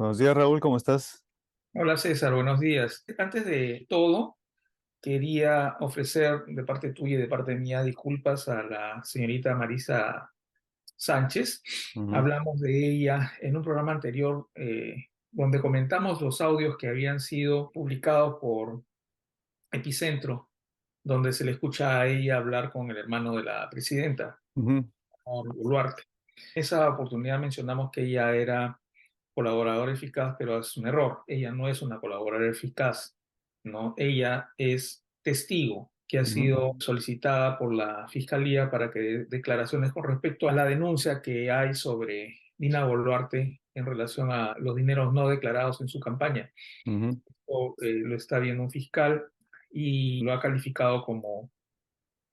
Buenos días, Raúl, ¿cómo estás? Hola César, buenos días. Antes de todo, quería ofrecer de parte tuya y de parte mía disculpas a la señorita Marisa Sánchez. Ujú, Hablamos de ella en un programa anterior donde comentamos los audios que habían sido publicados por Epicentro, donde se le escucha a ella hablar con el hermano de la presidenta, ujú, con Boluarte. En esa oportunidad mencionamos que ella era colaboradora eficaz, pero es un error. Ella no es una colaboradora eficaz, ¿no? Ella es testigo que ha ujú, sido solicitada por la Fiscalía para que dé declaraciones con respecto a la denuncia que hay sobre Dina Boluarte en relación a los dineros no declarados en su campaña. ujú. Lo está viendo un fiscal y lo ha calificado como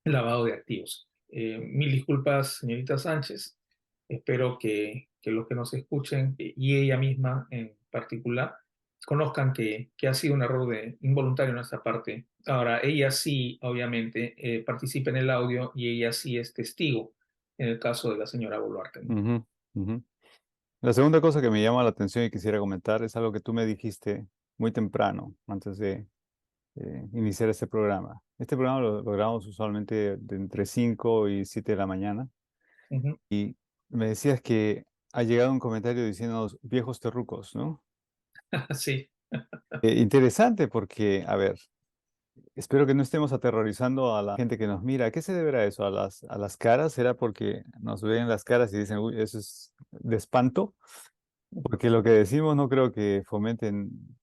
lavado de activos. Mil disculpas, señorita Sánchez. Espero que los que nos escuchen y ella misma en particular conozcan que ha sido un error involuntario en nuestra parte. Ahora, ella sí, obviamente, participa en el audio y ella sí es testigo en el caso de la señora Boluarte, ¿no? Ujú, ujú. La segunda cosa que me llama la atención y quisiera comentar es algo que tú me dijiste muy temprano, antes de iniciar este programa. Este programa lo grabamos usualmente de entre 5 y 7 de la mañana Ujú. y me decías que ha llegado un comentario diciendo viejos terrucos, ¿no? Sí. Interesante porque, a ver, espero que no estemos aterrorizando a la gente que nos mira. ¿A qué se deberá eso? ¿A las caras? ¿Será porque nos ven las caras y dicen, uy, eso es de espanto? Porque lo que decimos no creo que fomenten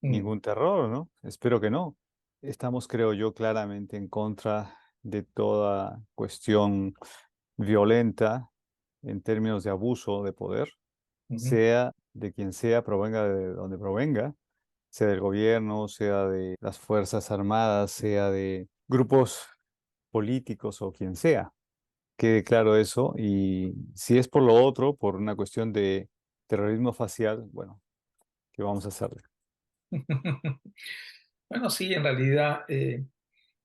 Mm, ningún terror, ¿no? Espero que no. Estamos, creo yo, claramente en contra de toda cuestión violenta en términos de abuso de poder, ujú, sea de quien sea, provenga de donde provenga, sea del gobierno, sea de las Fuerzas Armadas, sea de grupos políticos o quien sea. Quede claro eso. Y si es por lo otro, por una cuestión de terrorismo facial, bueno, ¿qué vamos a hacerle? Bueno, sí, en realidad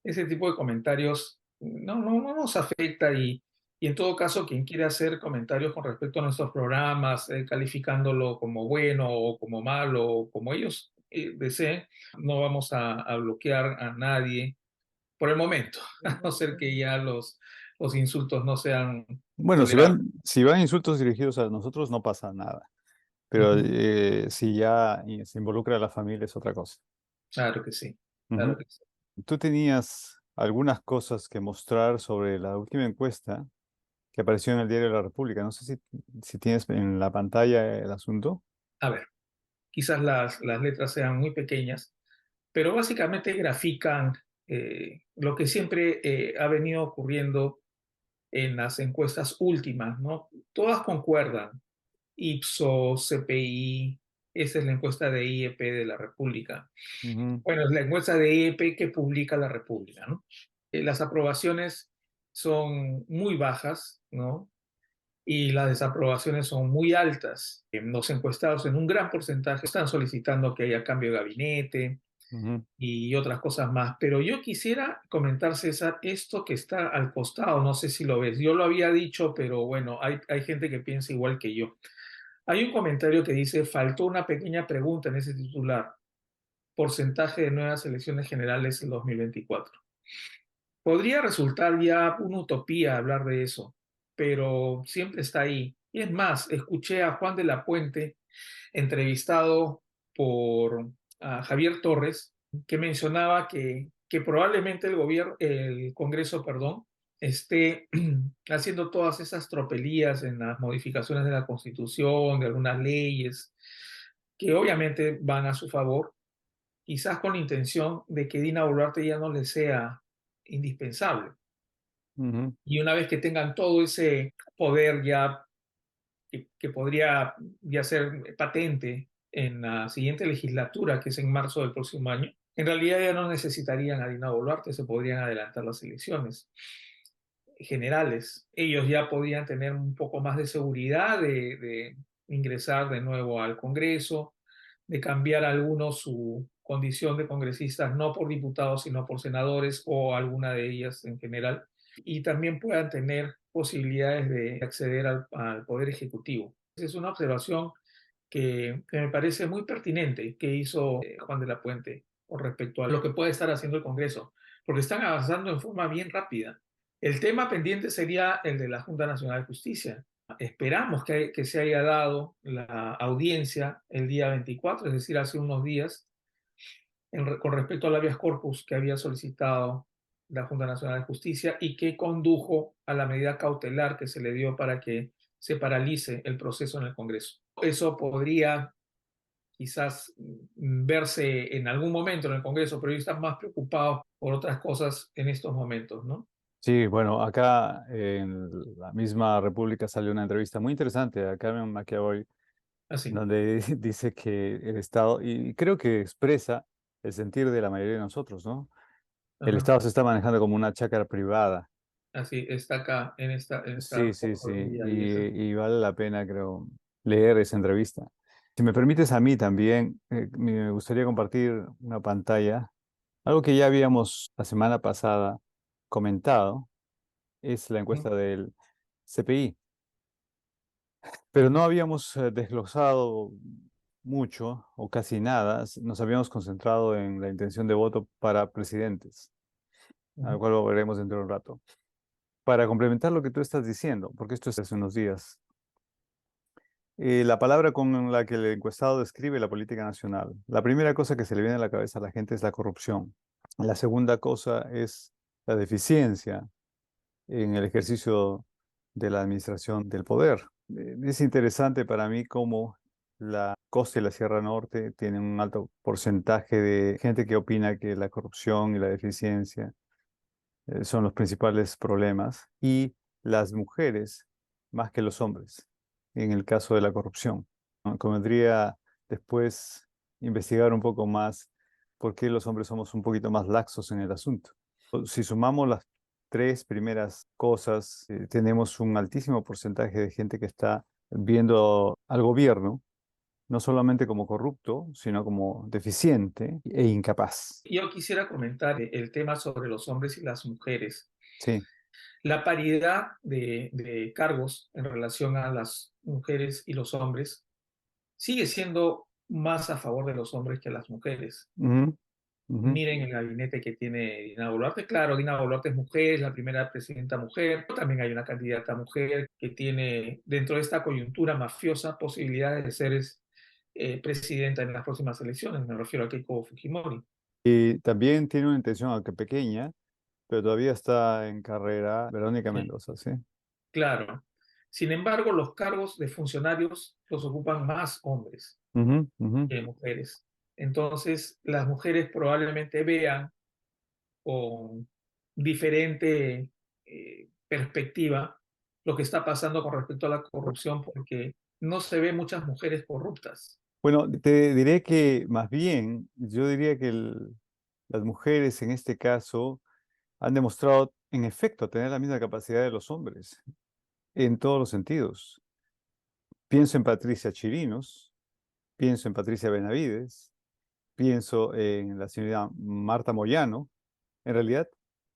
ese tipo de comentarios no nos afecta y en todo caso quien quiera hacer comentarios con respecto a nuestros programas, calificándolo como bueno o como malo o como ellos deseen, no vamos a bloquear a nadie por el momento, a no ser que ya los insultos no sean Bueno, si tolerables. van insultos dirigidos a nosotros, no pasa nada. Pero Ujú. si ya se involucra a la familia, es otra cosa. Claro que sí, claro Ujú. que sí. Tú tenías algunas cosas que mostrar sobre la última encuesta que apareció en el Diario de la República. No sé si tienes en la pantalla el asunto. A ver, quizás las letras sean muy pequeñas, pero básicamente grafican lo que siempre ha venido ocurriendo en las encuestas últimas, ¿no? Todas concuerdan. Ipsos, CPI, esa es la encuesta de IEP de la República. Ujú, Bueno, es la encuesta de IEP que publica la República, ¿no? Las aprobaciones son muy bajas, ¿no? Y las desaprobaciones son muy altas. Los encuestados en un gran porcentaje están solicitando que haya cambio de gabinete, ujú. y otras cosas más. Pero yo quisiera comentar, César, esto que está al costado, no sé si lo ves. Yo lo había dicho, pero bueno, hay gente que piensa igual que yo. Hay un comentario que dice, faltó una pequeña pregunta en ese titular, porcentaje de nuevas elecciones generales en 2024. Podría resultar ya una utopía hablar de eso, pero siempre está ahí. Y es más, escuché a Juan de la Puente entrevistado por Javier Torres, que mencionaba que probablemente el Congreso, perdón, esté haciendo todas esas tropelías en las modificaciones de la Constitución, de algunas leyes, que obviamente van a su favor, quizás con la intención de que Dina Boluarte ya no le sea indispensable. Ujú, Y una vez que tengan todo ese poder ya que podría ya ser patente en la siguiente legislatura, que es en marzo del próximo año, en realidad ya no necesitarían a Dina Boluarte, se podrían adelantar las elecciones generales. Ellos ya podrían tener un poco más de seguridad de ingresar de nuevo al Congreso, de cambiar algunos su condición de congresistas, no por diputados, sino por senadores o alguna de ellas en general, y también puedan tener posibilidades de acceder al Poder Ejecutivo. Es una observación que me parece muy pertinente que hizo Juan de la Puente con respecto a lo que puede estar haciendo el Congreso, porque están avanzando en forma bien rápida. El tema pendiente sería el de la Junta Nacional de Justicia. Esperamos que se haya dado la audiencia el día 24, es decir, hace unos días, con respecto al habeas corpus que había solicitado la Junta Nacional de Justicia y que condujo a la medida cautelar que se le dio para que se paralice el proceso en el Congreso. Eso podría quizás verse en algún momento en el Congreso, pero ellos están más preocupados por otras cosas en estos momentos, ¿no? Sí, bueno, acá en la misma República salió una entrevista muy interesante a Carmen McEvoy, Así. donde dice que el Estado, y creo que expresa el sentir de la mayoría de nosotros, ¿no? El Ajá. Estado se está manejando como una chácara privada. Así está acá en Sí, esta sí, sí, fotografía y eso. y vale la pena, creo, leer esa entrevista. Si me permites a mí también, me gustaría compartir una pantalla. Algo que ya habíamos la semana pasada comentado es la encuesta del CPI, pero no habíamos desglosado mucho o casi nada. Nos habíamos concentrado en la intención de voto para presidentes, al cual lo veremos dentro de un rato. Para complementar lo que tú estás diciendo, porque esto es hace unos días, la palabra con la que el encuestado describe la política nacional. La primera cosa que se le viene a la cabeza a la gente es la corrupción. La segunda cosa es la deficiencia en el ejercicio de la administración del poder. Es interesante para mí cómo la costa y la Sierra Norte tienen un alto porcentaje de gente que opina que la corrupción y la deficiencia son los principales problemas, y las mujeres más que los hombres en el caso de la corrupción. ¿No? Convendría después investigar un poco más por qué los hombres somos un poquito más laxos en el asunto. Si sumamos las tres primeras cosas, tenemos un altísimo porcentaje de gente que está viendo al gobierno no solamente como corrupto, sino como deficiente e incapaz. Yo quisiera comentar el tema sobre los hombres y las mujeres. Sí. La paridad de cargos en relación a las mujeres y los hombres sigue siendo más a favor de los hombres que las mujeres. Ujú, ujú. Miren el gabinete que tiene Dina Boluarte. Claro, Dina Boluarte es mujer, es la primera presidenta mujer. También hay una candidata mujer que tiene, dentro de esta coyuntura mafiosa, posibilidades de ser presidenta en las próximas elecciones. Me refiero a Keiko Fujimori. Y también tiene una intención, aunque pequeña, pero todavía está en carrera Verónica Sí, Mendoza, ¿sí? claro. Sin embargo, los cargos de funcionarios los ocupan más hombres Ujú, ujú. que mujeres. Entonces, las mujeres probablemente vean con diferente perspectiva lo que está pasando con respecto a la corrupción, porque no se ve muchas mujeres corruptas. Bueno, te diré que más bien, yo diría que las mujeres en este caso han demostrado, en efecto, tener la misma capacidad de los hombres, en todos los sentidos. Pienso en Patricia Chirinos, pienso en Patricia Benavides, pienso en la señora Marta Moyano. En realidad,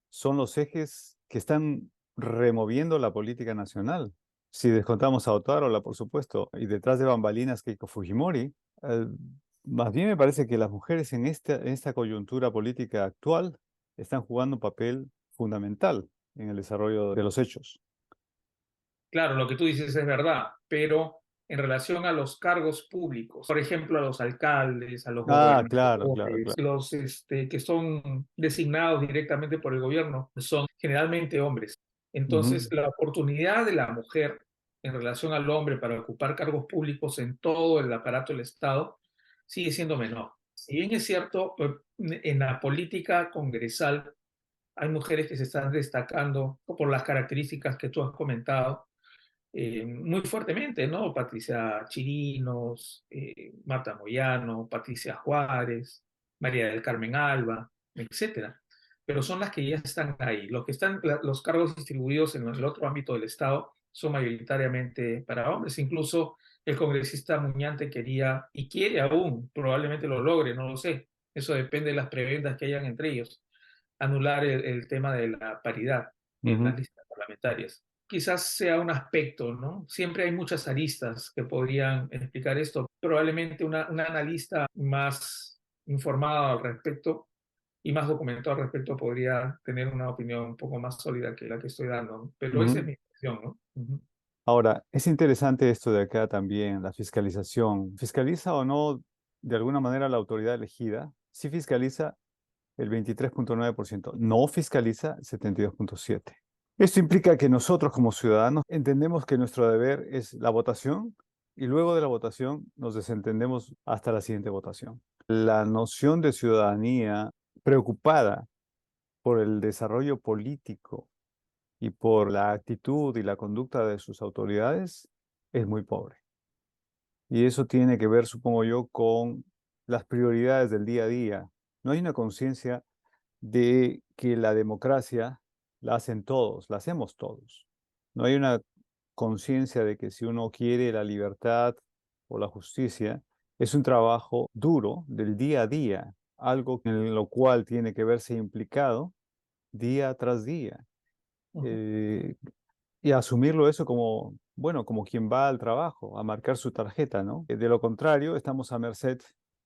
son los ejes que están removiendo la política nacional. Si descontamos a Otárola, por supuesto, y detrás de bambalinas Keiko Fujimori, eh, más bien me parece que las mujeres en esta coyuntura política actual están jugando un papel fundamental en el desarrollo de los hechos. Claro, lo que tú dices es verdad, pero en relación a los cargos públicos, por ejemplo, a los alcaldes, a los Ah, claro, claro, gobernadores, claro. los que son designados directamente por el gobierno, son generalmente hombres. Ujú. Entonces, la oportunidad de la mujer en relación al hombre para ocupar cargos públicos en todo el aparato del Estado sigue siendo menor. Si bien es cierto, en la política congresal hay mujeres que se están destacando por las características que tú has comentado, muy fuertemente, ¿no? Patricia Chirinos, Marta Moyano, Patricia Juárez, María del Carmen Alba, etcétera. Pero son las que ya están ahí. Los que están, los cargos distribuidos en el otro ámbito del Estado son mayoritariamente para hombres. Incluso el congresista Muñante quería y quiere aún, probablemente lo logre, no lo sé. Eso depende de las prebendas que hayan entre ellos, anular el tema de la paridad en Ujú. las listas parlamentarias, quizás sea un aspecto, ¿no? Siempre hay muchas aristas que podrían explicar esto. Probablemente una analista más informada al respecto y más documentado al respecto podría tener una opinión un poco más sólida que la que estoy dando, ¿no? Pero esa es Ujú. mi opinión, ¿no? Ujú. Ahora, es interesante esto de acá también, la fiscalización. ¿Fiscaliza o no de alguna manera la autoridad elegida? Sí fiscaliza el 23,9%, no fiscaliza el 72,7%. Esto implica que nosotros como ciudadanos entendemos que nuestro deber es la votación y luego de la votación nos desentendemos hasta la siguiente votación. La noción de ciudadanía preocupada por el desarrollo político y por la actitud y la conducta de sus autoridades es muy pobre. Y eso tiene que ver, supongo yo, con las prioridades del día a día. No hay una conciencia de que la democracia la hacen todos, la hacemos todos. No hay una conciencia de que si uno quiere la libertad o la justicia, es un trabajo duro del día a día, algo en lo cual tiene que verse implicado día tras día. Ujú. Eh, y asumirlo eso como, bueno, como quien va al trabajo, a marcar su tarjeta, ¿no? De lo contrario, estamos a merced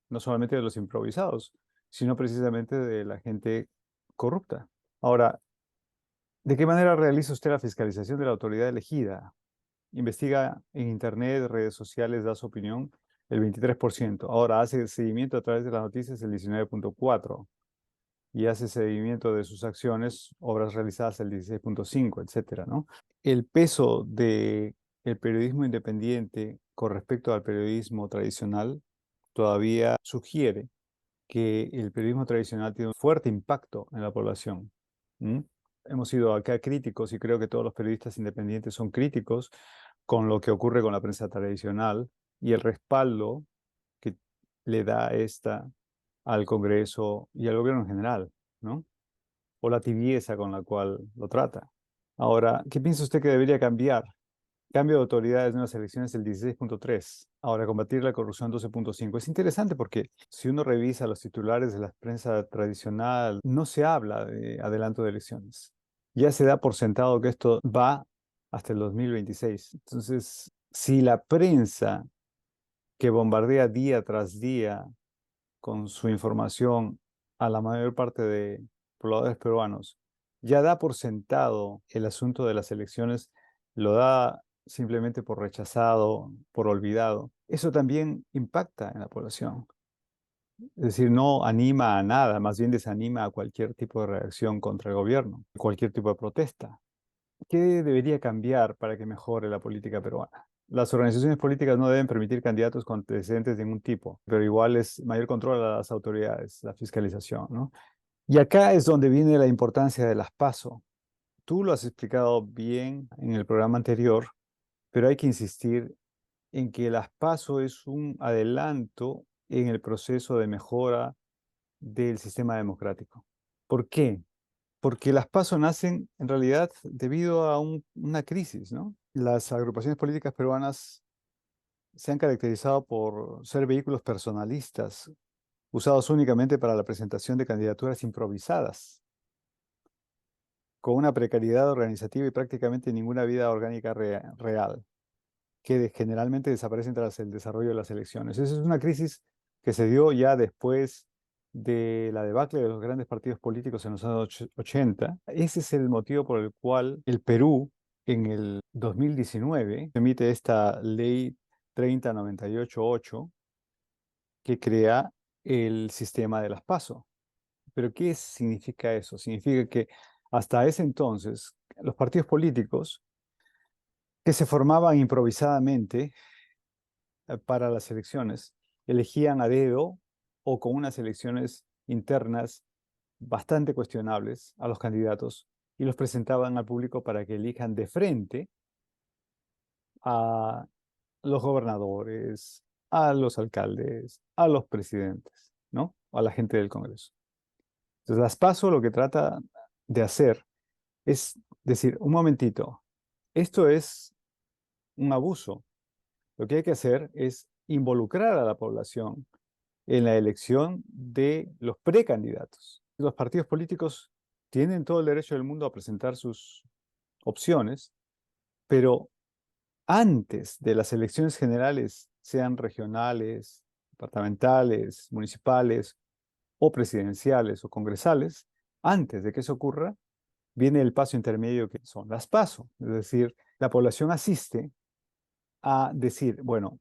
no solamente de los improvisados, sino precisamente de la gente corrupta. Ahora, ¿de qué manera realiza usted la fiscalización de la autoridad elegida? Investiga en Internet, redes sociales, da su opinión, el 23%. Ahora hace seguimiento a través de las noticias, el 19,4%. Y hace seguimiento de sus acciones, obras realizadas el 16,5, etcétera, ¿no? El peso de el periodismo independiente con respecto al periodismo tradicional todavía sugiere que el periodismo tradicional tiene un fuerte impacto en la población. ¿Mm? Hemos sido acá críticos y creo que todos los periodistas independientes son críticos con lo que ocurre con la prensa tradicional y el respaldo que le da esta al Congreso y al gobierno en general, ¿no? O la tibieza con la cual lo trata. Ahora, ¿qué piensa usted que debería cambiar? Cambio de autoridades en las elecciones el 16,3. Ahora, combatir la corrupción 12,5. Es interesante porque si uno revisa los titulares de la prensa tradicional, no se habla de adelanto de elecciones. Ya se da por sentado que esto va hasta el 2026. Entonces, si la prensa que bombardea día tras día con su información a la mayor parte de pobladores peruanos, ya da por sentado el asunto de las elecciones, lo da simplemente por rechazado, por olvidado. Eso también impacta en la población. Es decir, no anima a nada, más bien desanima a cualquier tipo de reacción contra el gobierno, cualquier tipo de protesta. ¿Qué debería cambiar para que mejore la política peruana? Las organizaciones políticas no deben permitir candidatos con antecedentes de ningún tipo, pero igual es mayor control a las autoridades, la fiscalización, ¿no? Y acá es donde viene la importancia de las PASO. Tú lo has explicado bien en el programa anterior, pero hay que insistir en que las PASO es un adelanto en el proceso de mejora del sistema democrático. ¿Por qué? Porque las PASO nacen en realidad debido a una crisis, ¿no? Las agrupaciones políticas peruanas se han caracterizado por ser vehículos personalistas, usados únicamente para la presentación de candidaturas improvisadas, con una precariedad organizativa y prácticamente ninguna vida orgánica real, que generalmente desaparecen tras el desarrollo de las elecciones. Esa es una crisis que se dio ya después de la debacle de los grandes partidos políticos en los años 80. Ese es el motivo por el cual el Perú en el 2019 emite esta ley 30988 que crea el sistema de las PASO. ¿Pero qué significa eso? Significa que hasta ese entonces los partidos políticos que se formaban improvisadamente para las elecciones elegían a dedo o con unas elecciones internas bastante cuestionables a los candidatos y los presentaban al público para que elijan de frente a los gobernadores, a los alcaldes, a los presidentes, ¿no? A la gente del Congreso. Entonces, las PASO lo que trata de hacer es decir, un momentito, esto es un abuso. Lo que hay que hacer es involucrar a la población en la elección de los precandidatos. Los partidos políticos tienen todo el derecho del mundo a presentar sus opciones, Pero antes de las elecciones generales, sean regionales, departamentales, municipales o presidenciales o congresales, antes de que eso ocurra, viene el paso intermedio que son las PASO. Es decir, la población asiste a decir, bueno,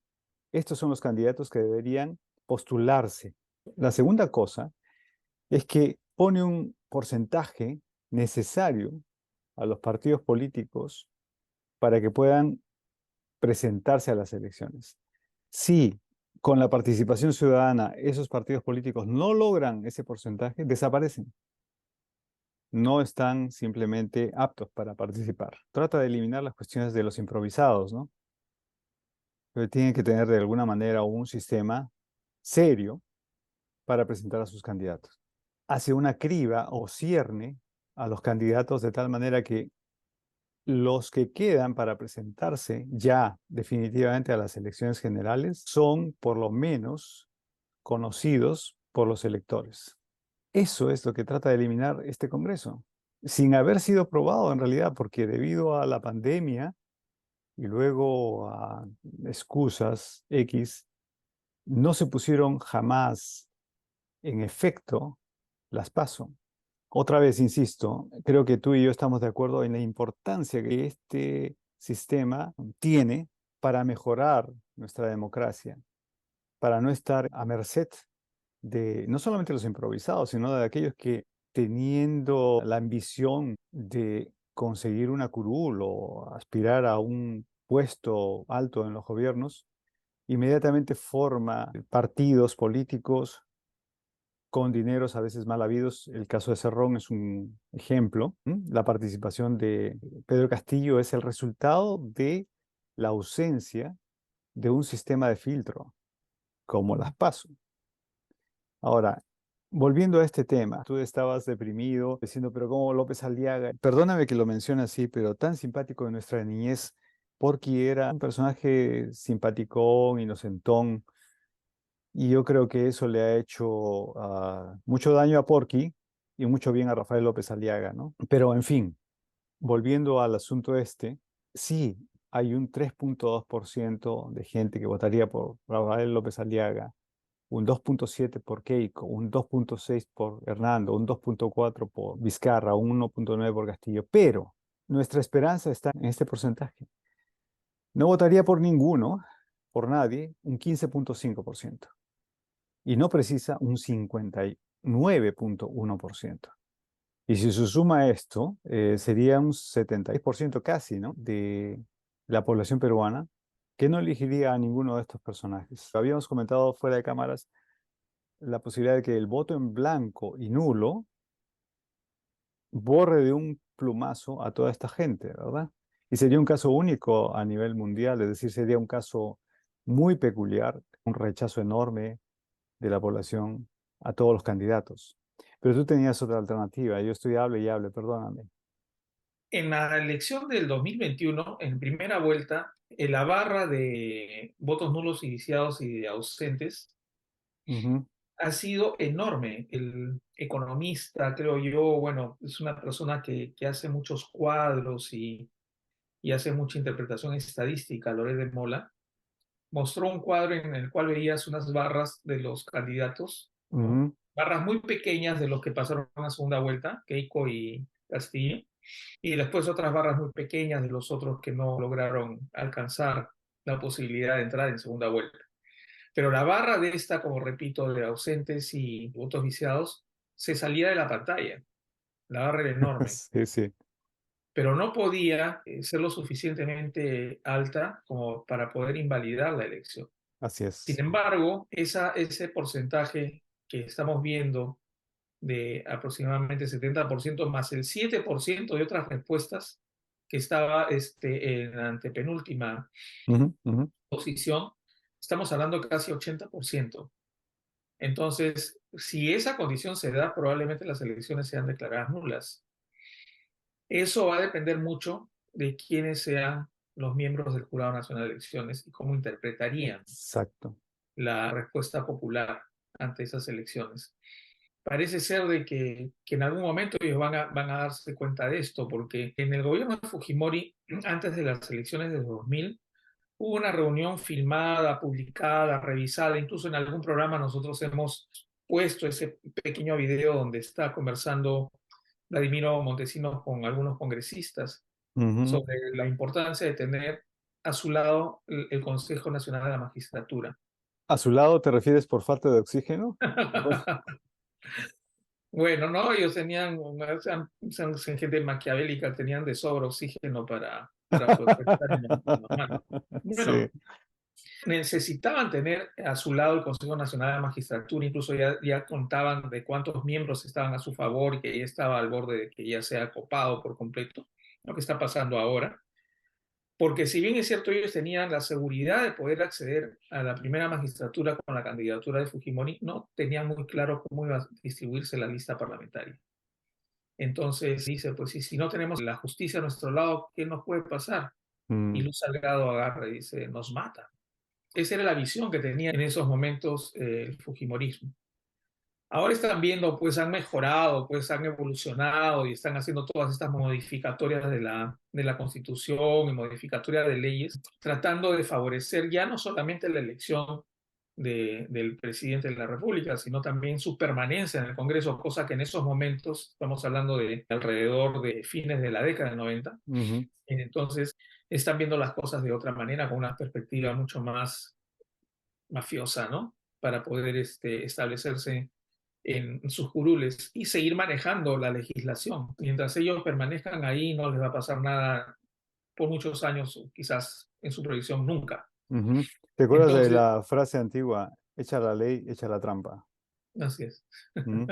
estos son los candidatos que deberían postularse. La segunda cosa es que pone un porcentaje necesario a los partidos políticos para que puedan presentarse a las elecciones. Si con la participación ciudadana esos partidos políticos no logran ese porcentaje, desaparecen. No están simplemente aptos para participar. Trata de eliminar las cuestiones de los improvisados, ¿no? Pero tienen que tener de alguna manera un sistema serio para presentar a sus candidatos. Hace una criba o cierne a los candidatos de tal manera que los que quedan para presentarse ya definitivamente a las elecciones generales son por lo menos conocidos por los electores. Eso es lo que trata de eliminar este Congreso, sin haber sido probado en realidad, porque debido a la pandemia y luego a excusas X, no se pusieron jamás en efecto las PASO. Otra vez, insisto, creo que tú y yo estamos de acuerdo en la importancia que este sistema tiene para mejorar nuestra democracia, para no estar a merced de no solamente los improvisados, sino de aquellos que teniendo la ambición de conseguir una curul o aspirar a un puesto alto en los gobiernos, inmediatamente forma partidos políticos con dineros a veces mal habidos. El caso de Cerrón es un ejemplo. La participación de Pedro Castillo es el resultado de la ausencia de un sistema de filtro, como las PASO. Ahora, volviendo a este tema, tú estabas deprimido, diciendo, pero ¿cómo López Aliaga? Perdóname que lo mencione así, pero tan simpático de nuestra niñez, porque era un personaje simpaticón, inocentón, y yo creo que eso le ha hecho mucho daño a Porky y mucho bien a Rafael López Aliaga, ¿no? Pero en fin, volviendo al asunto este, sí, hay un 3,2% de gente que votaría por Rafael López Aliaga, un 2,7 por Keiko, un 2,6 por Hernando, un 2,4 por Vizcarra, un 1,9 por Castillo, pero nuestra esperanza está en este porcentaje. No votaría por ninguno, por nadie, un 15,5% y no precisa un 59,1%. Y si se suma esto, sería un 76% casi, ¿no? De la población peruana que no elegiría a ninguno de estos personajes. Habíamos comentado fuera de cámaras la posibilidad de que el voto en blanco y nulo borre de un plumazo a toda esta gente, ¿verdad? Y sería un caso único a nivel mundial, es decir, sería un caso muy peculiar, un rechazo enorme de la población a todos los candidatos. Pero tú tenías otra alternativa. Yo estoy hable y hable, perdóname. En la elección del 2021, en primera vuelta, en la barra de votos nulos y viciados y de ausentes Ujú, ha sido enorme. El economista, creo yo, bueno, es una persona que hace muchos cuadros y hace mucha interpretación estadística, Loret de Mola, mostró un cuadro en el cual veías unas barras de los candidatos, ¿no? ujú, Barras muy pequeñas de los que pasaron a segunda vuelta, Keiko y Castillo, y después otras barras muy pequeñas de los otros que no lograron alcanzar la posibilidad de entrar en segunda vuelta. Pero la barra de esta, como repito, de ausentes y votos viciados, se salía de la pantalla. La barra era enorme, sí, sí, pero no podía ser lo suficientemente alta como para poder invalidar la elección. así Sin es. embargo, ese porcentaje que estamos viendo de aproximadamente 70% más el 7% de otras respuestas que estaba en la antepenúltima Ujú, ujú. posición, estamos hablando de casi 80%. Entonces, si esa condición se da, probablemente las elecciones sean declaradas nulas. Eso va a depender mucho de quiénes sean los miembros del Jurado Nacional de Elecciones y cómo interpretarían Exacto. la respuesta popular ante esas elecciones. parece ser de que en algún momento ellos van a darse cuenta de esto, porque en el gobierno de Fujimori, antes de las elecciones de 2000, hubo una reunión filmada, publicada, revisada, incluso en algún programa nosotros hemos puesto ese pequeño video donde está conversando Vladimiro Montesinos con algunos congresistas Ujú. sobre la importancia de tener a su lado el Consejo Nacional de la Magistratura. ¿A su lado te refieres por falta de oxígeno? Bueno, no, ellos tenían, son gente maquiavélica, tenían de sobra oxígeno para poder estar en la mano. Sí. Bueno, necesitaban tener a su lado el Consejo Nacional de la Magistratura, incluso ya contaban de cuántos miembros estaban a su favor y que ya estaba al borde de que ya sea copado por completo, lo que está pasando ahora. Porque si bien es cierto, ellos tenían la seguridad de poder acceder a la primera magistratura con la candidatura de Fujimori, no tenían muy claro cómo iba a distribuirse la lista parlamentaria. Entonces dice, pues si no tenemos la justicia a nuestro lado, ¿qué nos puede pasar? Y Mm, Luz Salgado agarra y dice, nos mata. Esa era la visión que tenía en esos momentos el Fujimorismo. Ahora están viendo, pues han mejorado, pues han evolucionado y están haciendo todas estas modificatorias de la Constitución y modificatorias de leyes, tratando de favorecer ya no solamente la elección del presidente de la República, sino también su permanencia en el Congreso, cosa que en esos momentos, estamos hablando de alrededor de fines de la década del 90, ujú, entonces están viendo las cosas de otra manera, con una perspectiva mucho más mafiosa, ¿no? Para poder establecerse en sus curules y seguir manejando la legislación. Mientras ellos permanezcan ahí, no les va a pasar nada por muchos años, quizás en su proyección nunca. ujú. ¿Te acuerdas de Entonces, la frase antigua, echa la ley, echa la trampa? así es. Mm,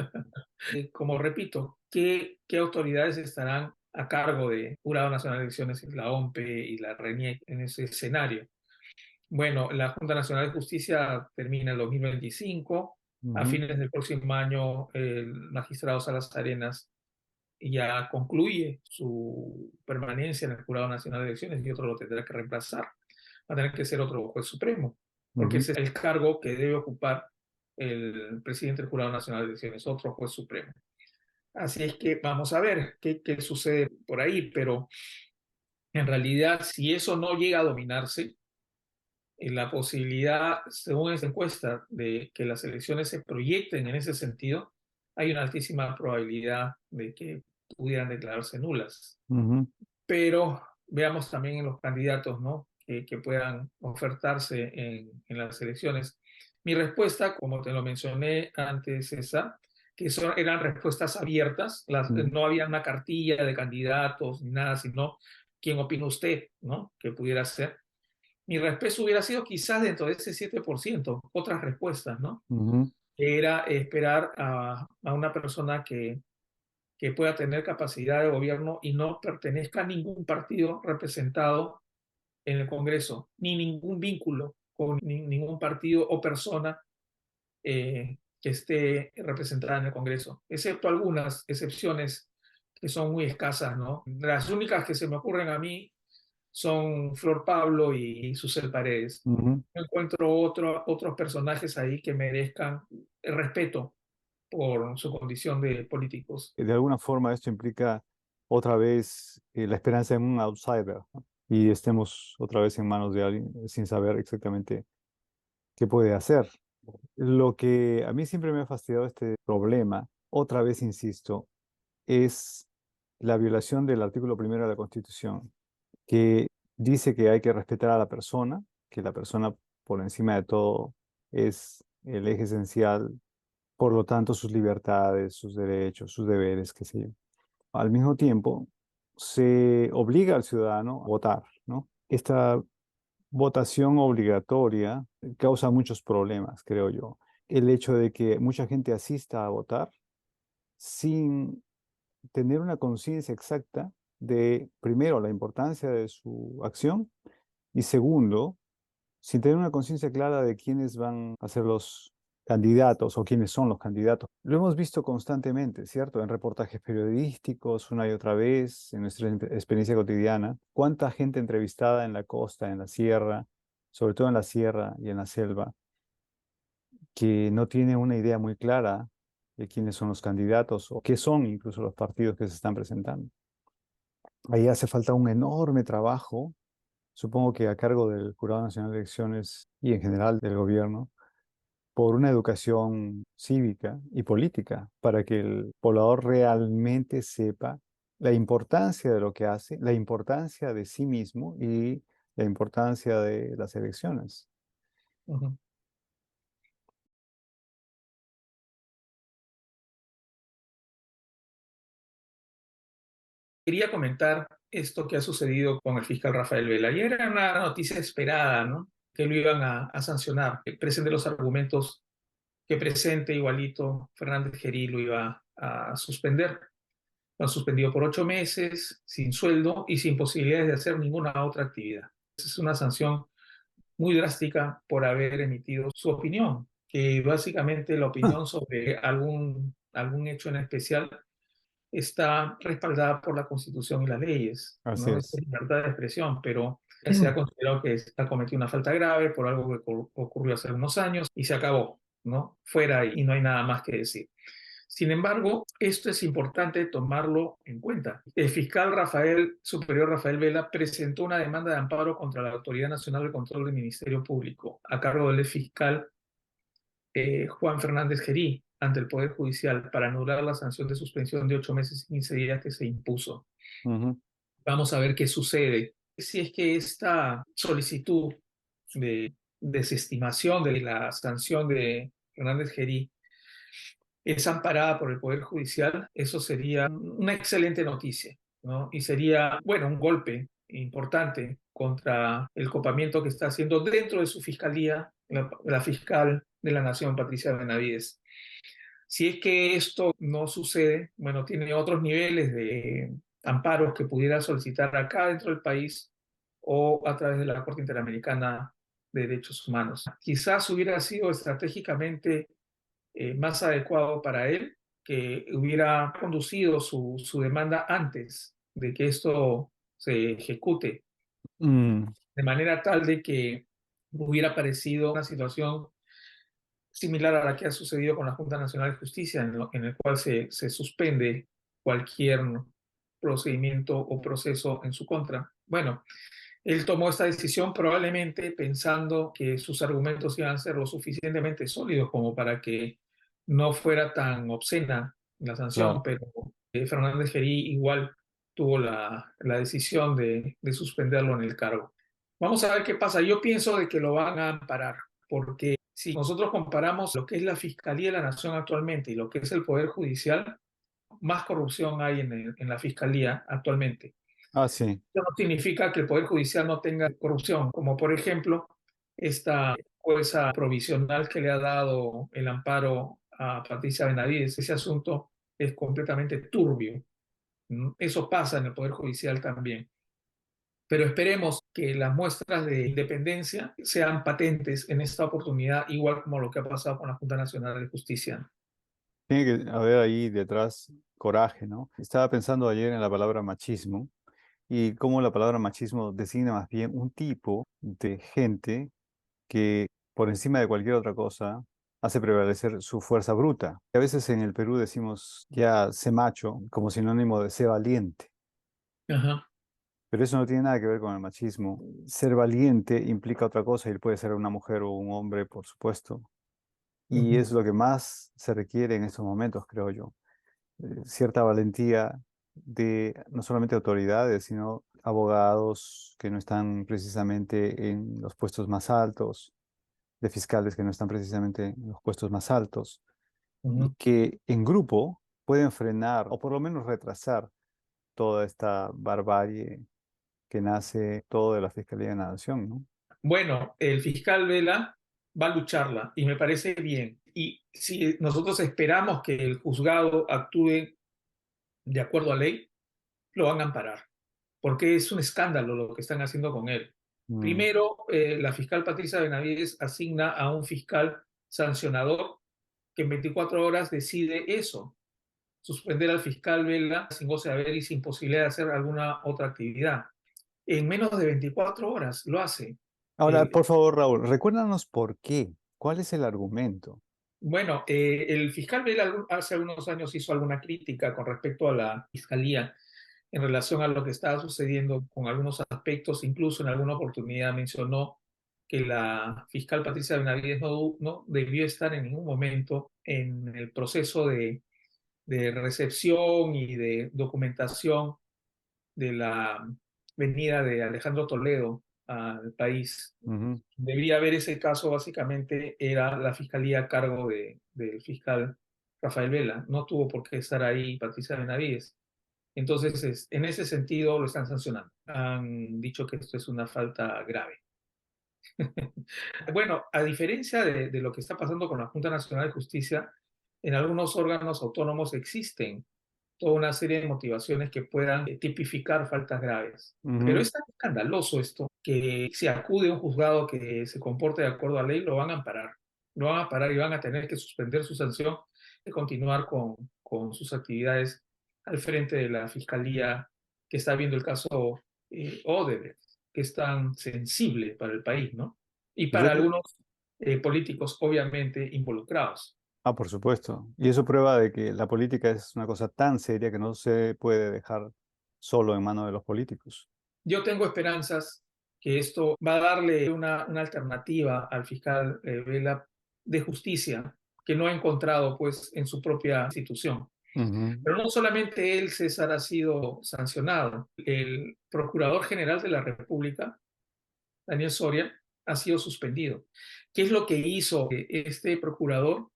Como repito, ¿qué autoridades estarán a cargo de Jurado Nacional de Elecciones, la OMPE y la RENIEC en ese escenario? Bueno, la Junta Nacional de Justicia termina en 2025. A ujú, fines del próximo año, el magistrado Salas Arenas ya concluye su permanencia en el Jurado Nacional de Elecciones y otro lo tendrá que reemplazar. Va a tener que ser otro juez supremo, porque ujú. ese es el cargo que debe ocupar el presidente del Jurado Nacional de Elecciones, otro juez supremo. Así es que vamos a ver qué sucede por ahí, pero en realidad, si eso no llega a dominarse, la posibilidad, según esta encuesta, de que las elecciones se proyecten en ese sentido, hay una altísima probabilidad de que pudieran declararse nulas. Ujú, Pero veamos también en los candidatos, ¿no? Que puedan ofertarse en las elecciones. Mi respuesta, como te lo mencioné antes, César, que eran respuestas abiertas, ujú, no había una cartilla de candidatos ni nada, sino quién opina usted, ¿no? Que pudiera ser. Mi respuesta hubiera sido quizás dentro de ese 7%, otras respuestas, ¿no? ujú, Que era esperar a una persona que pueda tener capacidad de gobierno y no pertenezca a ningún partido representado en el Congreso, ni ningún vínculo con ningún partido o persona que esté representada en el Congreso, excepto algunas excepciones que son muy escasas, ¿no? Las únicas que se me ocurren a mí son Flor Pablo y Susel Paredes. ujú. No encuentro otros personajes ahí que merezcan el respeto por su condición de políticos. De alguna forma esto implica otra vez la esperanza en un outsider, ¿no? Y estemos otra vez en manos de alguien sin saber exactamente qué puede hacer. Lo que a mí siempre me ha fastidiado este problema, otra vez insisto, es la violación del artículo primero de la Constitución, que dice que hay que respetar a la persona, que la persona por encima de todo es el eje esencial, por lo tanto sus libertades, sus derechos, sus deberes, qué sé yo. Al mismo tiempo, se obliga al ciudadano a votar, ¿no? Esta votación obligatoria causa muchos problemas, creo yo. El hecho de que mucha gente asista a votar sin tener una conciencia exacta de, primero, la importancia de su acción y segundo, sin tener una conciencia clara de quiénes van a ser los candidatos o quiénes son los candidatos. Lo hemos visto constantemente, ¿cierto? En reportajes periodísticos, una y otra vez, en nuestra experiencia cotidiana. ¿Cuánta gente entrevistada en la costa, en la sierra, sobre todo en la sierra y en la selva, que no tiene una idea muy clara quiénes son los candidatos o qué son incluso los partidos que se están presentando. Ahí hace falta un enorme trabajo, supongo que a cargo del Jurado Nacional de Elecciones y en general del gobierno, por una educación cívica y política, para que el poblador realmente sepa la importancia de lo que hace, la importancia de sí mismo y la importancia de las elecciones. Ujú. Quería comentar esto que ha sucedido con el fiscal Rafael Vela. Y era una noticia esperada, ¿no? Que lo iban a sancionar, que presente los argumentos que presente igualito Fernández Gerí lo iba a suspender. Lo han suspendido por 8 meses, sin sueldo y sin posibilidades de hacer ninguna otra actividad. Es una sanción muy drástica por haber emitido su opinión, que básicamente la opinión sobre algún hecho en especial está respaldada por la Constitución y las leyes, Así ¿no? Es es. libertad de expresión, pero se ha considerado que ha cometido una falta grave por algo que ocurrió hace unos años y se acabó, ¿no? Fuera y no hay nada más que decir. Sin embargo, esto es importante tomarlo en cuenta. El fiscal superior Rafael Vela presentó una demanda de amparo contra la Autoridad Nacional de Control del Ministerio Público a cargo del fiscal Juan Fernández Gerí ante el Poder Judicial para anular la sanción de suspensión de 8 meses y 15 días que se impuso. Ujú. Vamos a ver qué sucede. Si es que esta solicitud de desestimación de la sanción de Fernández Gerí es amparada por el Poder Judicial, eso sería una excelente noticia, ¿no? Y sería, bueno, un golpe importante contra el copamiento que está haciendo dentro de su fiscalía la fiscal de la Nación, Patricia Benavides. Si es que esto no sucede, bueno, tiene otros niveles de amparos que pudiera solicitar acá dentro del país o a través de la Corte Interamericana de Derechos Humanos. Quizás hubiera sido estratégicamente más adecuado para él que hubiera conducido su demanda antes de que esto se ejecute, Mm, de manera tal de que hubiera aparecido una situación similar a la que ha sucedido con la Junta Nacional de Justicia, en el cual se suspende cualquier procedimiento o proceso en su contra. Bueno, él tomó esta decisión probablemente pensando que sus argumentos iban a ser lo suficientemente sólidos como para que no fuera tan obscena la sanción, claro. pero Fernández Gerí igual tuvo la decisión de suspenderlo en el cargo. Vamos a ver qué pasa. Yo pienso de que lo van a amparar, porque si nosotros comparamos lo que es la Fiscalía de la Nación actualmente y lo que es el Poder Judicial, más corrupción hay en la Fiscalía actualmente. Ah, sí. Eso no significa que el Poder Judicial no tenga corrupción, como por ejemplo esta jueza provisional que le ha dado el amparo a Patricia Benavides. Ese asunto es completamente turbio. Eso pasa en el Poder Judicial también. Pero esperemos que las muestras de independencia sean patentes en esta oportunidad, igual como lo que ha pasado con la Junta Nacional de Justicia. Tiene que haber ahí detrás coraje, ¿no? Estaba pensando ayer en la palabra machismo y cómo la palabra machismo designa más bien un tipo de gente que por encima de cualquier otra cosa hace prevalecer su fuerza bruta. A veces en el Perú decimos ya sé macho como sinónimo de sé valiente, Ajá. pero eso no tiene nada que ver con el machismo. Ser valiente implica otra cosa y puede ser una mujer o un hombre, por supuesto. Y Ujú, es lo que más se requiere en estos momentos, creo yo. Cierta valentía de no solamente autoridades, sino abogados que no están precisamente en los puestos más altos, de fiscales que no están precisamente en los puestos más altos, y ujú. que en grupo pueden frenar o por lo menos retrasar toda esta barbarie que nace todo de la Fiscalía de la Nación, ¿no? Bueno, el fiscal Vela va a lucharla y me parece bien. Y si nosotros esperamos que el juzgado actúe de acuerdo a ley, lo van a amparar, porque es un escándalo lo que están haciendo con él. Mm. Primero, la fiscal Patricia Benavides asigna a un fiscal sancionador que en 24 horas decide eso, suspender al fiscal Vela sin goce de haber y sin posibilidad de hacer alguna otra actividad. En menos de 24 horas lo hace. Ahora, Eh, por favor, Raúl, recuérdanos por qué. ¿Cuál es el argumento? Bueno, el fiscal Vela hace algunos años hizo alguna crítica con respecto a la fiscalía en relación a lo que estaba sucediendo con algunos aspectos, incluso en alguna oportunidad mencionó que la fiscal Patricia Benavides no debió estar en ningún momento en el proceso de recepción y de documentación de la venida de Alejandro Toledo al país. Ujú. Debía haber ese caso, básicamente era la fiscalía a cargo del fiscal Rafael Vela. No tuvo por qué estar ahí Patricia Benavides. Entonces, en ese sentido lo están sancionando. Han dicho que esto es una falta grave. Bueno, a diferencia de lo que está pasando con la Junta Nacional de Justicia, en algunos órganos autónomos existen toda una serie de motivaciones que puedan tipificar faltas graves. Pero Ujú. es tan escandaloso esto que si acude a un juzgado que se comporte de acuerdo a la ley, lo van a amparar. Lo van a parar y van a tener que suspender su sanción y continuar con sus actividades al frente de la fiscalía que está viendo el caso Odebrecht, que es tan sensible para el país, ¿no? Y Yo para creo, algunos políticos obviamente involucrados. por supuesto. Y eso prueba de que la política es una cosa tan seria que no se puede dejar solo en manos de los políticos. Yo tengo esperanzas que esto va a darle una alternativa al fiscal Vela de justicia que no ha encontrado pues en su propia institución. Ujú. Pero no solamente él, César, ha sido sancionado. El Procurador General de la República, Daniel Soria, ha sido suspendido. ¿Qué es lo que hizo? Este procurador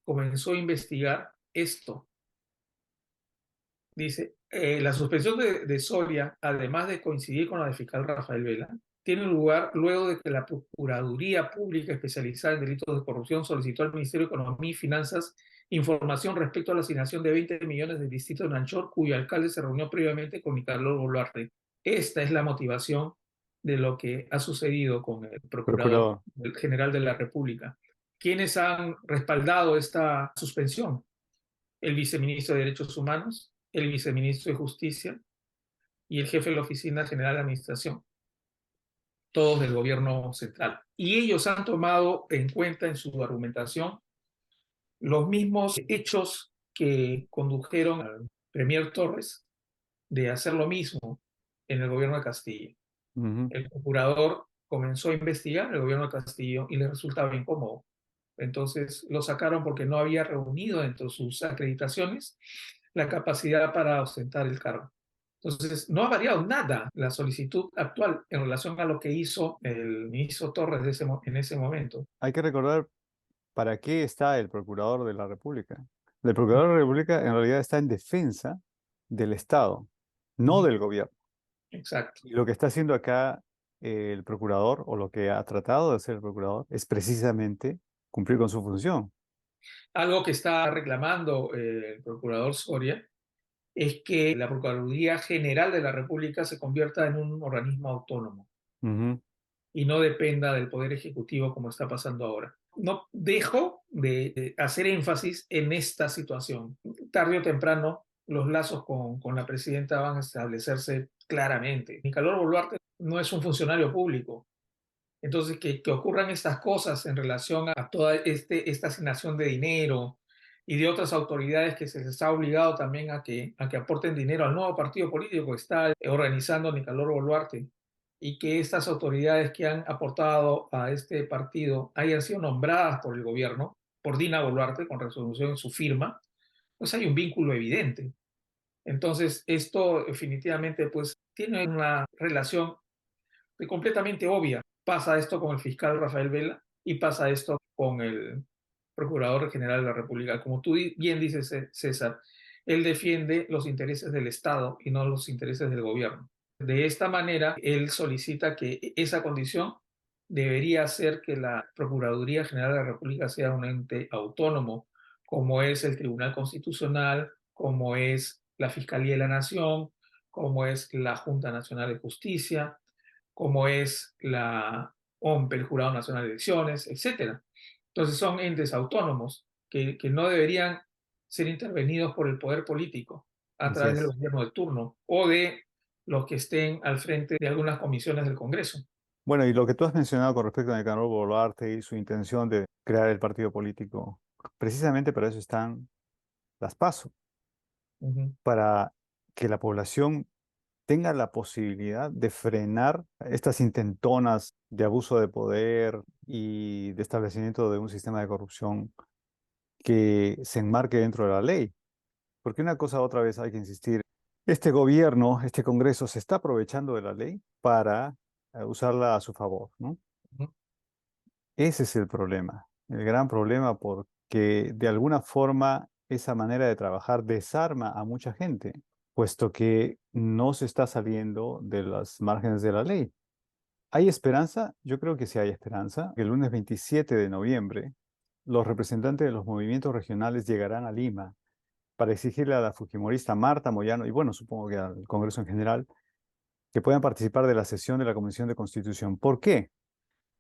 comenzó a investigar esto. Dice, la suspensión de Soria, además de coincidir con la del fiscal Rafael Vela, tiene lugar luego de que la Procuraduría Pública Especializada en Delitos de Corrupción solicitó al Ministerio de Economía y Finanzas información respecto a la asignación de 20 millones del distrito de Nanchor, cuyo alcalde se reunió previamente con Nicolás Boluarte. Esta es la motivación de lo que ha sucedido con el Procurador Procurador. General de la República. ¿Quiénes han respaldado esta suspensión? El viceministro de Derechos Humanos, el viceministro de Justicia y el jefe de la Oficina General de Administración, todos del gobierno central. Y ellos han tomado en cuenta en su argumentación los mismos hechos que condujeron al premier Torres de hacer lo mismo en el gobierno de Castillo. Ujú. El procurador comenzó a investigar el gobierno de Castillo y le resultaba incómodo. Entonces lo sacaron porque no había reunido dentro de sus acreditaciones la capacidad para ostentar el cargo. Entonces, no ha variado nada la solicitud actual en relación a lo que hizo el ministro Torres en ese momento. Hay que recordar para qué está el Procurador de la República. El Procurador de la República en realidad está en defensa del Estado, no Ujú. del gobierno. Exacto. Y lo que está haciendo acá el procurador, o lo que ha tratado de hacer el procurador, es precisamente cumplir con su función. Algo que está reclamando el procurador Soria es que la Procuraduría General de la República se convierta en un organismo autónomo Ujú. y no dependa del Poder Ejecutivo como está pasando ahora. No dejo de hacer énfasis en esta situación. Tarde o temprano, los lazos con la presidenta van a establecerse claramente. Nicolás Boluarte no es un funcionario público. Entonces, que ocurran estas cosas en relación a toda esta asignación de dinero y de otras autoridades que se les ha obligado también a que aporten dinero al nuevo partido político que está organizando Nicolás Boluarte, y que estas autoridades que han aportado a este partido hayan sido nombradas por el gobierno, por Dina Boluarte, con resolución en su firma, pues hay un vínculo evidente. Entonces, esto definitivamente pues tiene una relación completamente obvia. Pasa esto con el fiscal Rafael Vela y pasa esto con el Procurador General de la República. Como tú bien dices, César, él defiende los intereses del Estado y no los intereses del gobierno. De esta manera, él solicita que esa condición debería hacer que la Procuraduría General de la República sea un ente autónomo, como es el Tribunal Constitucional, como es la Fiscalía de la Nación, como es la Junta Nacional de Justicia, como es la OMP, el Jurado Nacional de Elecciones, etcétera. Entonces son entes autónomos que no deberían ser intervenidos por el poder político a Así través del es. gobierno de turno o de los que estén al frente de algunas comisiones del Congreso. Bueno, y lo que tú has mencionado con respecto a Nicanor Boluarte y su intención de crear el partido político precisamente para eso están las PASO, ujú, para que la población tenga la posibilidad de frenar estas intentonas de abuso de poder y de establecimiento de un sistema de corrupción que se enmarque dentro de la ley. Porque una cosa otra vez hay que insistir, este gobierno, este Congreso se está aprovechando de la ley para usarla a su favor, ¿no? ujú. Ese es el problema, el gran problema, porque de alguna forma esa manera de trabajar desarma a mucha gente, puesto que no se está saliendo de los márgenes de la ley. ¿Hay esperanza? Yo creo que sí hay esperanza. El lunes 27 de noviembre, los representantes de los movimientos regionales llegarán a Lima para exigirle a la fujimorista Marta Moyano, y bueno, supongo que al Congreso en general, que puedan participar de la sesión de la Comisión de Constitución. ¿Por qué?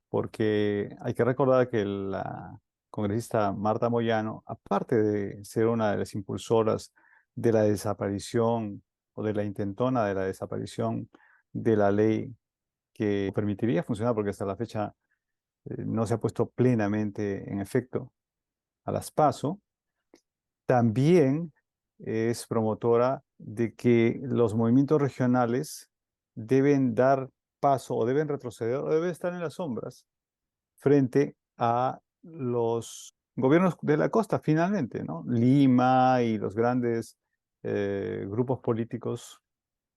Porque hay que recordar que la congresista Marta Moyano, aparte de ser una de las impulsoras de la desaparición o de la intentona de la desaparición de la ley que permitiría funcionar, porque hasta la fecha no se ha puesto plenamente en efecto a las PASO, también es promotora de que los movimientos regionales deben dar paso o deben retroceder o deben estar en las sombras frente a los gobiernos de la costa, finalmente, ¿no? Lima y los grandes grupos políticos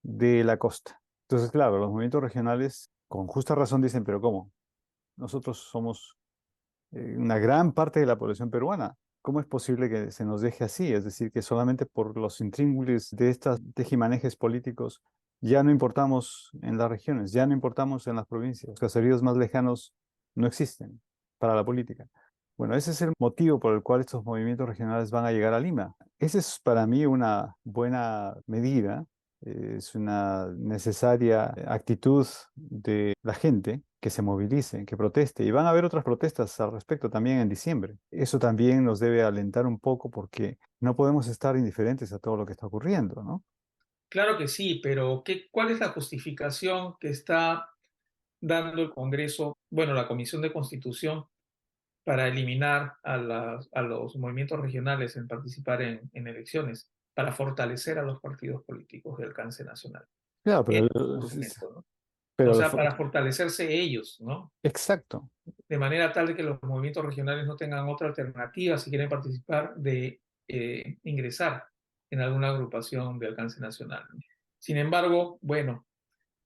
de la costa. Entonces, claro, los movimientos regionales con justa razón dicen, pero ¿cómo? Nosotros somos una gran parte de la población peruana. ¿Cómo es posible que se nos deje así? Es decir, que solamente por los intríngulis de estas tejimanejes políticos ya no importamos en las regiones, ya no importamos en las provincias. Los caseríos más lejanos no existen para la política. Bueno, ese es el motivo por el cual estos movimientos regionales van a llegar a Lima. Esa es para mí una buena medida, es una necesaria actitud de la gente que se movilice, que proteste. Y van a haber otras protestas al respecto también en diciembre. Eso también nos debe alentar un poco porque no podemos estar indiferentes a todo lo que está ocurriendo, ¿no? Claro que sí, pero ¿cuál es la justificación que está dando el Congreso, bueno, la Comisión de Constitución, para eliminar a los movimientos regionales en participar en elecciones, para fortalecer a los partidos políticos de alcance nacional? Claro, Es el argumento, ¿no? O pero sea, para fortalecerse ellos, ¿no? exacto. De manera tal de que los movimientos regionales no tengan otra alternativa si quieren participar de ingresar en alguna agrupación de alcance nacional. Sin embargo, bueno,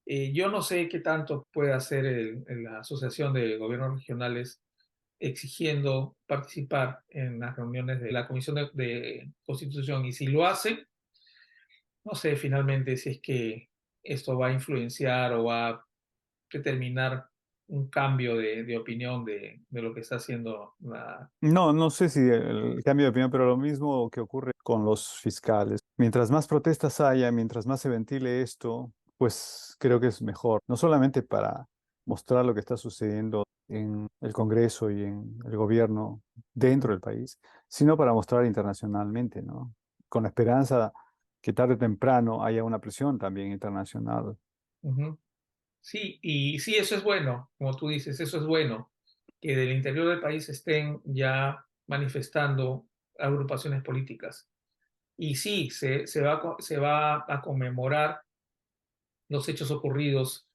yo no sé qué tanto puede hacer la Asociación de Gobiernos Regionales exigiendo participar en las reuniones de la Comisión de Constitución, y si lo hace, no sé finalmente si es que esto va a influenciar o va a determinar un cambio de opinión de lo que está haciendo la... No, no sé si el cambio de opinión, pero lo mismo que ocurre con los fiscales. Mientras más protestas haya, mientras más se ventile esto, pues creo que es mejor, no solamente para mostrar lo que está sucediendo en el Congreso y en el gobierno dentro del país, sino para mostrar internacionalmente, ¿no? Con la esperanza que tarde o temprano haya una presión también internacional. Ujú. Sí, y sí, eso es bueno, como tú dices, eso es bueno, que del interior del país estén ya manifestando agrupaciones políticas. Y sí, se va a conmemorar los hechos ocurridos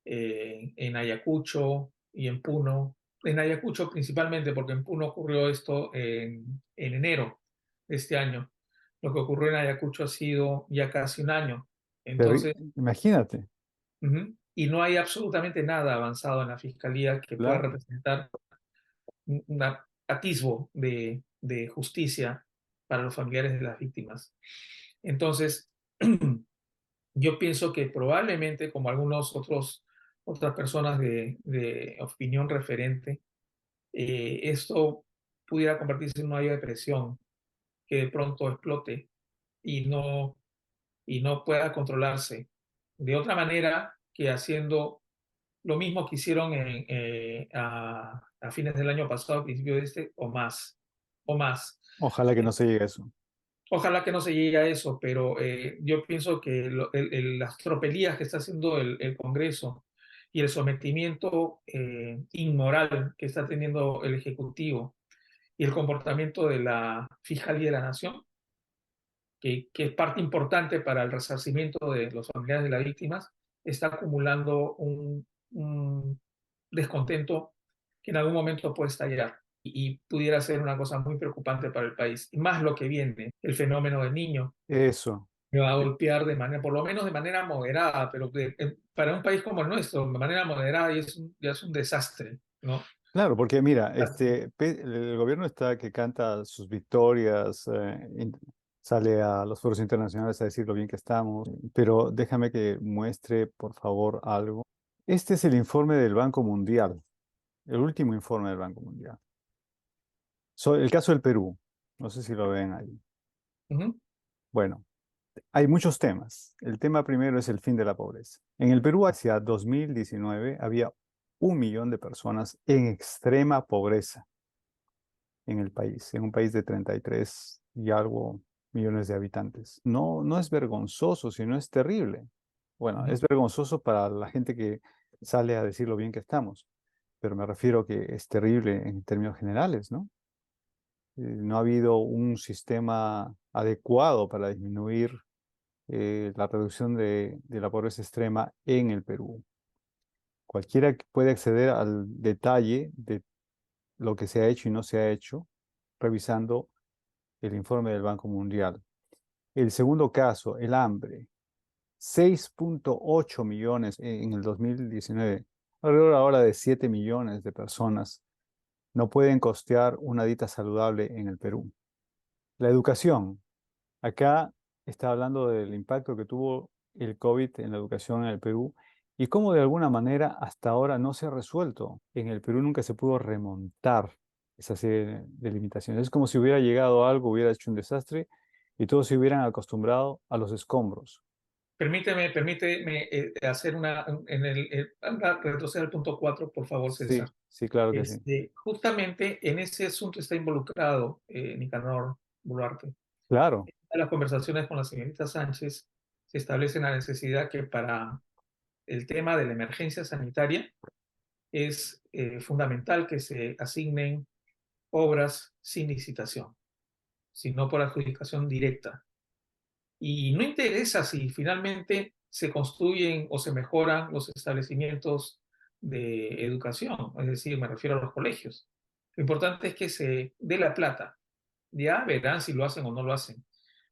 en Ayacucho y en Puno. En Ayacucho principalmente, porque en Puno ocurrió esto en enero de este año. Lo que ocurrió en Ayacucho ha sido ya casi un año. Pero Entonces, imagínate, ujú, y no hay absolutamente nada avanzado en la fiscalía que pueda claro. representar un atisbo de justicia para los familiares de las víctimas. Entonces, yo pienso que probablemente, como otras personas de opinión referente, esto pudiera convertirse en una olla de presión que de pronto explote y y no pueda controlarse. De otra manera que haciendo lo mismo que hicieron a fines del año pasado, a principio de este, o más. Ojalá que Eh, no se llegue a eso. Ojalá que no se llegue a eso, pero yo pienso que las tropelías que está haciendo el Congreso y el sometimiento inmoral que está teniendo el Ejecutivo y el comportamiento de la Fiscalía de la Nación, que es parte importante para el resarcimiento de los familiares de las víctimas, está acumulando un descontento que en algún momento puede estallar y pudiera ser una cosa muy preocupante para el país. Y más lo que viene, el fenómeno del niño, Eso. que va a golpear de manera, por lo menos de manera moderada, pero para un país como el nuestro, de manera moderada ya es un desastre, ¿no? Claro, porque mira, el gobierno está que canta sus victorias, sale a los foros internacionales a decir lo bien que estamos, pero déjame que muestre, por favor, algo. Este es el informe del Banco Mundial, el último informe del Banco Mundial. El caso del Perú, no sé si lo ven ahí. Ujú. Bueno, hay muchos temas. El tema primero es el fin de la pobreza. En el Perú, hacia 2019, había 1 millón de personas en extrema pobreza en el país, en un país de 33 y algo millones de habitantes. No, no es vergonzoso, sino es terrible. Bueno, Ujú. es vergonzoso para la gente que sale a decir lo bien que estamos, pero me refiero que es terrible en términos generales, ¿no? No ha habido un sistema adecuado para disminuir la reducción de la pobreza extrema en el Perú. Cualquiera que puede acceder al detalle de lo que se ha hecho y no se ha hecho, revisando el informe del Banco Mundial. El segundo caso, el hambre. 6,8 millones en el 2019. Alrededor ahora de 7 millones de personas no pueden costear una dieta saludable en el Perú. La educación. Acá está hablando del impacto que tuvo el COVID en la educación en el Perú y cómo de alguna manera hasta ahora no se ha resuelto. En el Perú nunca se pudo remontar esa serie de limitaciones. Es como si hubiera llegado algo, hubiera hecho un desastre y todos se hubieran acostumbrado a los escombros. Permíteme hacer retroceder al punto 4, por favor, Sí, César. sí, claro que sí. Justamente en ese asunto está involucrado Nicanor Boluarte. Claro. En las conversaciones con la señorita Sánchez se establece la necesidad que para el tema de la emergencia sanitaria es fundamental que se asignen obras sin licitación, sino por adjudicación directa. Y no interesa si finalmente se construyen o se mejoran los establecimientos de educación, es decir, me refiero a los colegios. Lo importante es que se dé la plata. Ya verán si lo hacen o no lo hacen.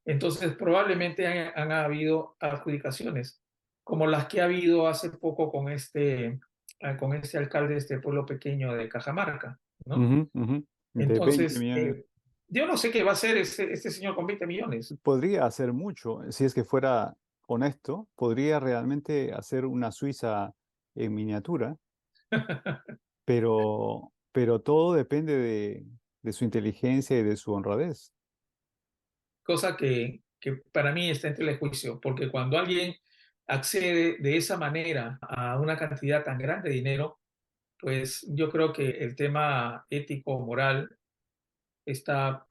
Entonces, probablemente han habido adjudicaciones, como las que ha habido hace poco con este alcalde de este pueblo pequeño de Cajamarca, ¿no? Ujú, ujú. De 20 Entonces, millones. yo no sé qué va a hacer este señor con 20 millones. Podría hacer mucho, si es que fuera honesto, podría realmente hacer una Suiza en miniatura, pero todo depende de su inteligencia y de su honradez. Cosa que para mí está en telejuicio, porque cuando alguien accede de esa manera a una cantidad tan grande de dinero, pues yo creo que el tema ético, moral, está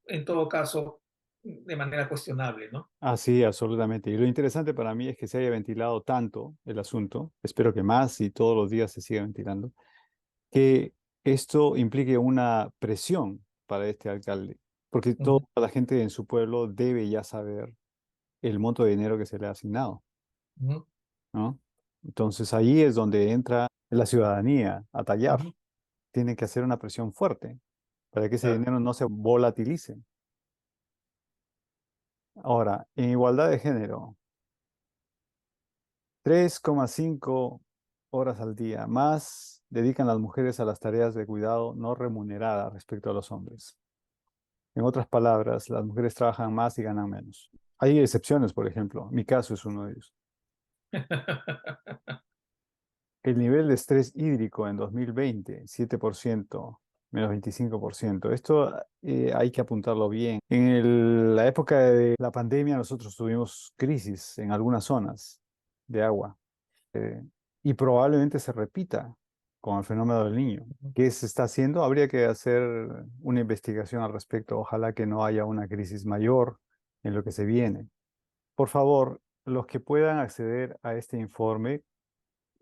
en todo caso de manera cuestionable, ¿no? Ah, sí, absolutamente. Y lo interesante para mí es que se haya ventilado tanto el asunto, espero que más y todos los días se siga ventilando, que esto implique una presión para este alcalde, porque toda Ujú, la gente en su pueblo debe ya saber el monto de dinero que se le ha asignado, ujú, ¿no? Entonces ahí es donde entra la ciudadanía a tallar. ujú, Tiene que hacer una presión fuerte para que ese claro. dinero no se volatilice. Ahora, en igualdad de género, 3,5 horas al día más dedican las mujeres a las tareas de cuidado no remuneradas respecto a los hombres. En otras palabras, las mujeres trabajan más y ganan menos. Hay excepciones, por ejemplo. Mi caso es uno de ellos. El nivel de estrés hídrico en 2020, 7%, menos 25%. Esto hay que apuntarlo bien. En la época de la pandemia nosotros tuvimos crisis en algunas zonas de agua eh, y probablemente se repita con el fenómeno del niño. ¿Qué se está haciendo? Habría que hacer una investigación al respecto. Ojalá que no haya una crisis mayor en lo que se viene. Por favor, los que puedan acceder a este informe,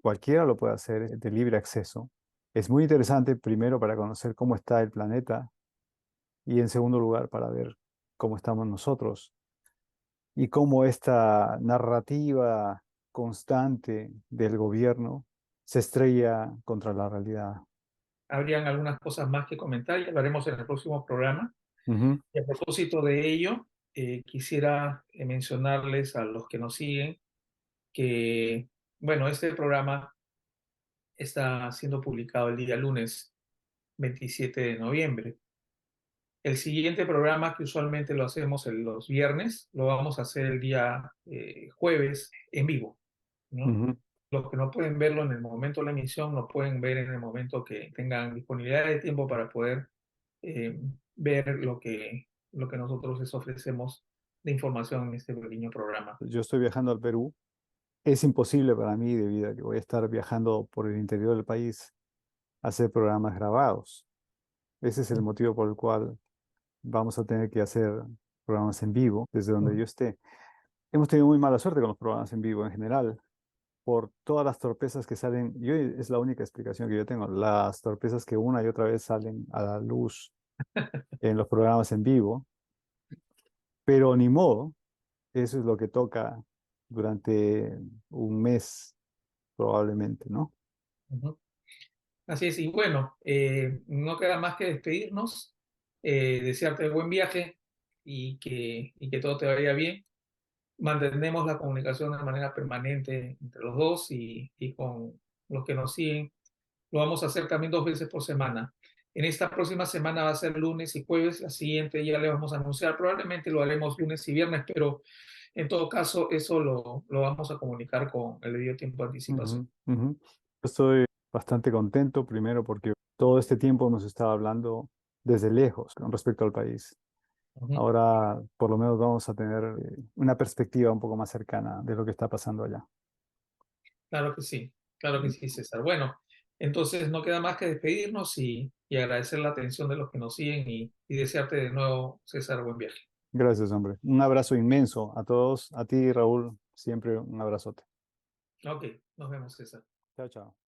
cualquiera lo puede hacer, es de libre acceso. Es muy interesante primero para conocer cómo está el planeta y en segundo lugar para ver cómo estamos nosotros y cómo esta narrativa constante del gobierno se estrella contra la realidad. Habrían algunas cosas más que comentar y hablaremos en el próximo programa. Ujú, Y a propósito de ello, quisiera mencionarles a los que nos siguen que, bueno, este programa está siendo publicado el día lunes 27 de noviembre. El siguiente programa, que usualmente lo hacemos los viernes, lo vamos a hacer el día jueves en vivo, ¿no? ujú. Los que no pueden verlo en el momento de la emisión, lo pueden ver en el momento que tengan disponibilidad de tiempo para poder eh, ver lo que nosotros les ofrecemos de información en este pequeño programa. Yo estoy viajando al Perú. Es imposible para mí, debido a que voy a estar viajando por el interior del país, hacer programas grabados. Ese es el motivo por el cual vamos a tener que hacer programas en vivo desde donde yo esté. Hemos tenido muy mala suerte con los programas en vivo en general, por todas las torpezas que salen. Yo, es la única explicación que yo tengo, las torpezas que una y otra vez salen a la luz en los programas en vivo, pero ni modo, eso es lo que toca durante un mes probablemente, ¿no? Ujú. Así es, y bueno, no queda más que despedirnos, desearte buen viaje y que todo te vaya bien. Mantenemos la comunicación de manera permanente entre los dos y con los que nos siguen. Lo vamos a hacer también 2 veces por semana. En esta próxima semana va a ser lunes y jueves, la siguiente ya le vamos a anunciar, probablemente lo haremos lunes y viernes, pero en todo caso eso lo vamos a comunicar con el debido tiempo de anticipación. Ujú, ujú. Estoy bastante contento, primero porque todo este tiempo hemos estado hablando desde lejos con respecto al país. Ujú. Ahora, por lo menos, vamos a tener una perspectiva un poco más cercana de lo que está pasando allá. Claro que sí, César. Bueno, entonces no queda más que despedirnos y agradecer la atención de los que nos siguen y desearte de nuevo, César, buen viaje. Gracias, hombre. Un abrazo inmenso a todos, a ti, Raúl, siempre un abrazote. Ok, nos vemos, César. Chao, chao.